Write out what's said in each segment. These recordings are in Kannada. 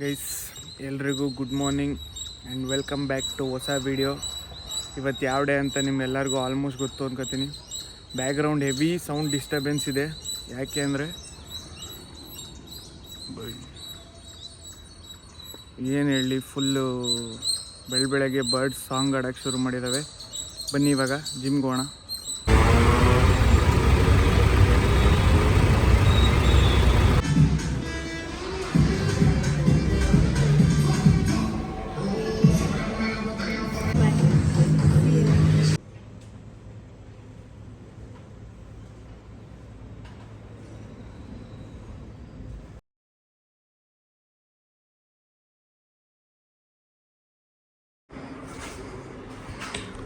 ಗೈಸ್, ಎಲ್ರಿಗೂ good morning and welcome back to ಹೊಸ ವಿಡಿಯೋ. ಇವತ್ತು ಯಾವ ಡೇ ಅಂತ ನಿಮ್ಮೆಲ್ಲರಿಗೂ ಆಲ್ಮೋಸ್ಟ್ ಗೊತ್ತು ಅನ್ಕೋತೀನಿ. ಬ್ಯಾಕ್ಗ್ರೌಂಡ್ ಹೆವಿ ಸೌಂಡ್ ಡಿಸ್ಟರ್ಬೆನ್ಸ್ ಇದೆ. ಯಾಕೆ ಅಂದರೆ ಏನು ಹೇಳಿ, ಫುಲ್ಲು ಬೆಳಗ್ಗೆ ಬರ್ಡ್ಸ್ ಸಾಂಗ್ ಆಡೋಕ್ಕೆ ಶುರು ಮಾಡಿದ್ದಾವೆ. ಬನ್ನಿ ಇವಾಗ ಜಿಮ್ಗೆ ಹೋಗೋಣ.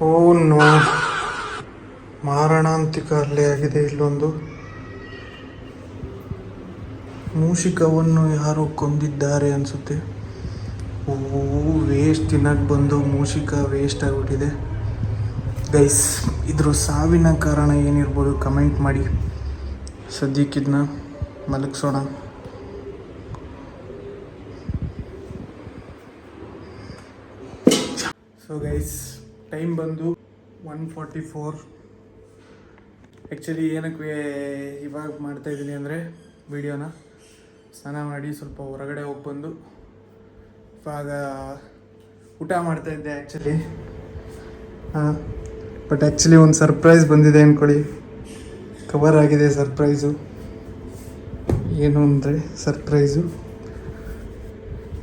ಓ ನೋ, ಮಾರಣಾಂತಿಕ ಹಲ್ಲೆ ಆಗಿದೆ. ಇಲ್ಲೊಂದು ಮೂಷಿಕವನ್ನು ಯಾರೋ ಕೊಂದಿದ್ದಾರೆ ಅನಿಸುತ್ತೆ. ವೇಸ್ಟ್ ತಿನ್ನಕ್ಕೆ ಬಂದು ಮೂಷಿಕ ವೇಸ್ಟ್ ಆಗಿಬಿಟ್ಟಿದೆ. ಗೈಸ್, ಇದ್ರ ಸಾವಿನ ಕಾರಣ ಏನಿರ್ಬೋದು ಕಮೆಂಟ್ ಮಾಡಿ. ಸದ್ಯಕ್ಕಿದ್ನ ಮಲಗಿಸೋಣ. ಸೊ ಗೈಸ್, ಟೈಮ್ ಬಂದು 1:44. ಆ್ಯಕ್ಚುಲಿ ಏನಕ್ಕೆ ಇವಾಗ ಮಾಡ್ತಾಯಿದ್ದೀನಿ ಅಂದರೆ ವಿಡಿಯೋನ ಸ್ನಾನ ಮಾಡಿ ಸ್ವಲ್ಪ ಹೊರಗಡೆ ಹೋಗಿ ಬಂದು ಇವಾಗ ಊಟ ಮಾಡ್ತಾಯಿದ್ದೆ ಆ್ಯಕ್ಚುಲಿ. ಬಟ್ ಆ್ಯಕ್ಚುಲಿ ಒಂದು ಸರ್ಪ್ರೈಸ್ ಬಂದಿದೆ ಅಂದ್ಕೊಳ್ಳಿ. ಕವರ್ ಆಗಿದೆ ಸರ್ಪ್ರೈಸು. ಏನು ಅಂದರೆ ಸರ್ಪ್ರೈಸು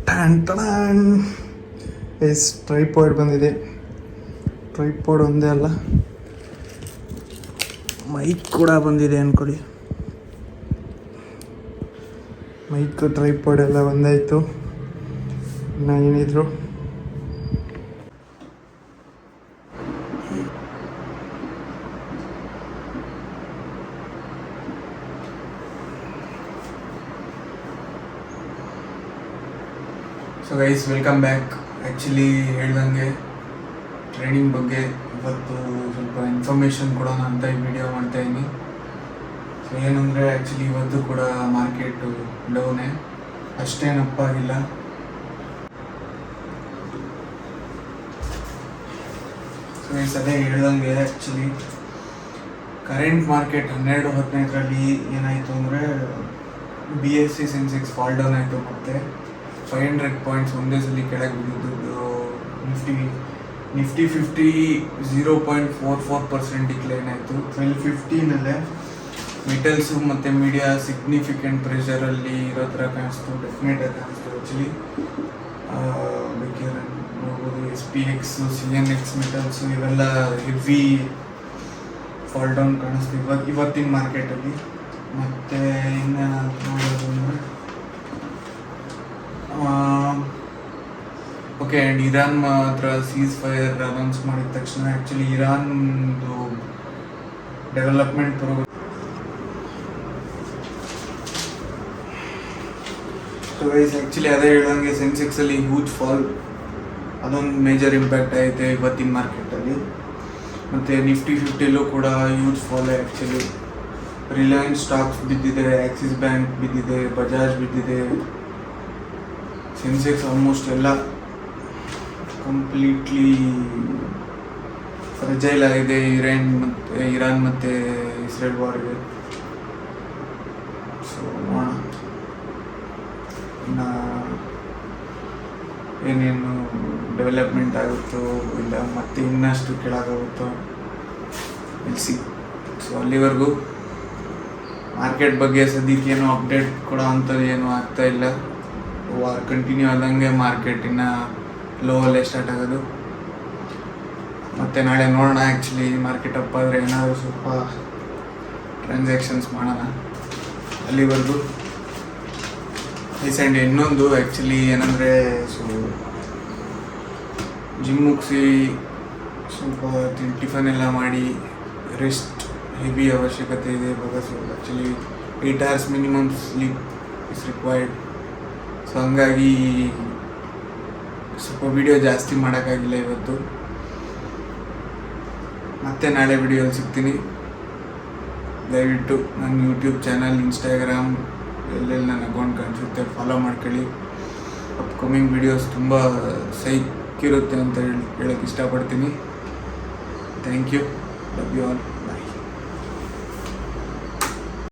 ಟಣ್ ಎಸ್ ಟ್ರೈಪಾಡ್ ಬಂದಿದೆ. ಟ್ರೈಪಾಡ್ ಒಂದೇ ಅಲ್ಲ, ಮೈಕ್ ಕೂಡ ಬಂದಿದೆ ಅಂದ್ಕೊಳ್ಳಿ. ಮೈಕ್ ಟ್ರೈಪಾಡ್ ಎಲ್ಲ ಬಂದಾಯಿತು. ಇನ್ನು ಏನಿದ್ರು so guys, welcome back. Actually ಹೇಳ್ದಂಗೆ ಟ್ರೇಡಿಂಗ್ ಬಗ್ಗೆ ಇವತ್ತು ಸ್ವಲ್ಪ ಇನ್ಫಾರ್ಮೇಷನ್ ಕೊಡೋಣ ಅಂತ ಈ ವಿಡಿಯೋ ಮಾಡ್ತಾಯಿದ್ದೀನಿ. ಸೊ ಏನಂದರೆ ಆ್ಯಕ್ಚುಲಿ ಇವತ್ತು ಕೂಡ ಮಾರ್ಕೆಟು ಡೌನೇ, ಅಷ್ಟೇನಪ್ಪಾಗಿಲ್ಲ. ಸೊ ಈ ಸಲ ಹೇಳ್ದಂಗೆ ಆ್ಯಕ್ಚುಲಿ ಕರೆಂಟ್ ಮಾರ್ಕೆಟ್ 12:15ರಲ್ಲಿ ಏನಾಯಿತು ಅಂದರೆ BSE ಸೆನ್ಸೆಕ್ಸ್ ಫಾಲ್ ಡೌನ್ ಆಯಿತು. ಮತ್ತು 500 ಪಾಯಿಂಟ್ಸ್ ಒಂದೇ ಸಲ ಕೆಳಗೆ ಬಿದ್ದಿದ್ದು. ನಿಫ್ಟಿ 50 0.44% ಡಿಕ್ಲೈನ್ ಆಯಿತು. 1250ನಲ್ಲೇ ಮೆಟಲ್ಸು ಮತ್ತು ಮೀಡಿಯಾ ಸಿಗ್ನಿಫಿಕೆಂಟ್ ಪ್ರೆಷರಲ್ಲಿ ಇರೋ ಥರ ಕಾಣಿಸ್ತು. ಡೆಫಿನೆಟಾಗಿ ಕಾಣಿಸ್ತು. ಆ್ಯಕ್ಚುಲಿ ಬೇಕಿದ್ರೆ ನೋಡ್ಬೋದು, SPX, CNX ಮೆಟಲ್ಸು ಇವೆಲ್ಲ ಹೆವಿ ಫಾಲ್ ಡೌನ್ ಕಾಣಿಸ್ತು ಇವತ್ತಿನ ಮಾರ್ಕೆಟಲ್ಲಿ. ಮತ್ತು ಇನ್ನು ನೋಡೋದು ಅಂದರೆ ಓಕೆ. ಆ್ಯಂಡ್ ಇರಾನ್ ಮಾತ್ರ ಸೀಸ್ ಫೈರ್ ಅನೌನ್ಸ್ ಮಾಡಿದ ತಕ್ಷಣ ಆ್ಯಕ್ಚುಲಿ ಇರಾನ್ದು development programme. So guys, actually ಅದೇ ಹೇಳ್ದಂಗೆ ಸೆನ್ಸೆಕ್ಸಲ್ಲಿ ಹ್ಯೂಜ್ ಫಾಲ್, ಅದೊಂದು ಮೇಜರ್ ಇಂಪ್ಯಾಕ್ಟ್ ಐತೆ ಇವತ್ತಿನ ಮಾರ್ಕೆಟಲ್ಲಿ. ಮತ್ತು ನಿಫ್ಟಿ 50ಲೂ ಕೂಡ huge fall. Actually Reliance stocks ಬಿದ್ದಿದೆ, ಆಕ್ಸಿಸ್ ಬ್ಯಾಂಕ್ ಬಿದ್ದಿದೆ, ಬಜಾಜ್ ಬಿದ್ದಿದೆ. ಸೆನ್ಸೆಕ್ಸ್ ಆಲ್ಮೋಸ್ಟ್ ಎಲ್ಲ ಕಂಪ್ಲೀಟ್ಲಿ ಫ್ರೆಜೈಲ್ ಆಗಿದೆ ಇರಾನ್ ಮತ್ತು ಇಸ್ರೇಲ್ ವಾರ್ಗೆ. ಸೊ ನೋಡೋಣ ಇನ್ನು ಏನೇನು ಡೆವಲಪ್ಮೆಂಟ್ ಆಗುತ್ತೋ ಇಲ್ಲ ಮತ್ತೆ ಇನ್ನಷ್ಟು ಕೆಳಗಾಗುತ್ತೋ ನಿಲ್ಲಿಸಿ. ಸೊ ಅಲ್ಲಿವರೆಗೂ ಮಾರ್ಕೆಟ್ ಬಗ್ಗೆ ಸದ್ಯಕ್ಕೇನು ಅಪ್ಡೇಟ್ ಕೊಡೋ ಅಂಥದ್ದು ಏನೂ ಆಗ್ತಾಯಿಲ್ಲ. ವಾರ್ ಕಂಟಿನ್ಯೂ ಆದಂಗೆ ಮಾರ್ಕೆಟಿನ ಲೋ ಅಲ್ಲೇ ಸ್ಟಾರ್ಟ್ ಆಗೋದು. ಮತ್ತು ನಾಳೆ ನೋಡೋಣ. ಆ್ಯಕ್ಚುಲಿ ಮಾರ್ಕೆಟ್ ಅಪ್ ಆದರೆ ಏನಾದರೂ ಸ್ವಲ್ಪ ಟ್ರಾನ್ಸಾಕ್ಷನ್ಸ್ ಮಾಡೋಣ. ಅಲ್ಲಿವರೆಗೂ ರೀಸೆಂಟ್ ಇನ್ನೊಂದು ಆ್ಯಕ್ಚುಲಿ ಏನಂದರೆ, ಸೊ ಜಿಮ್ ಮುಗಿಸಿ ಸ್ವಲ್ಪ ಟಿಫನ್ ಎಲ್ಲ ಮಾಡಿ ರೆಸ್ಟ್ ಹೆವಿ ಅವಶ್ಯಕತೆ ಇದೆ ಇವಾಗ. So actually 8 hours minimum sleep is required. So ಹಂಗಾಗಿ ಸ್ವಲ್ಪ ವಿಡಿಯೋ ಜಾಸ್ತಿ ಮಾಡೋಕ್ಕಾಗಿಲ್ಲ ಇವತ್ತು. ಮತ್ತೆ ನಾಳೆ ವಿಡಿಯೋಲಿ ಸಿಗ್ತೀನಿ. ದಯವಿಟ್ಟು ನನ್ನ ಯೂಟ್ಯೂಬ್ ಚಾನಲ್, ಇನ್ಸ್ಟಾಗ್ರಾಮ್ ಎಲ್ಲೆಲ್ಲಿ ನನ್ನ ಅಕೌಂಟ್ ಕಾಣಿಸುತ್ತೆ ಫಾಲೋ ಮಾಡ್ಕೊಳ್ಳಿ. ಅಪ್ಕಮಿಂಗ್ ವಿಡಿಯೋಸ್ ತುಂಬ ಸೈಕ್ ಇರುತ್ತೆ ಅಂತ ಹೇಳಕ್ಕೆ ಇಷ್ಟಪಡ್ತೀನಿ. Thank you. Love you all. Bye.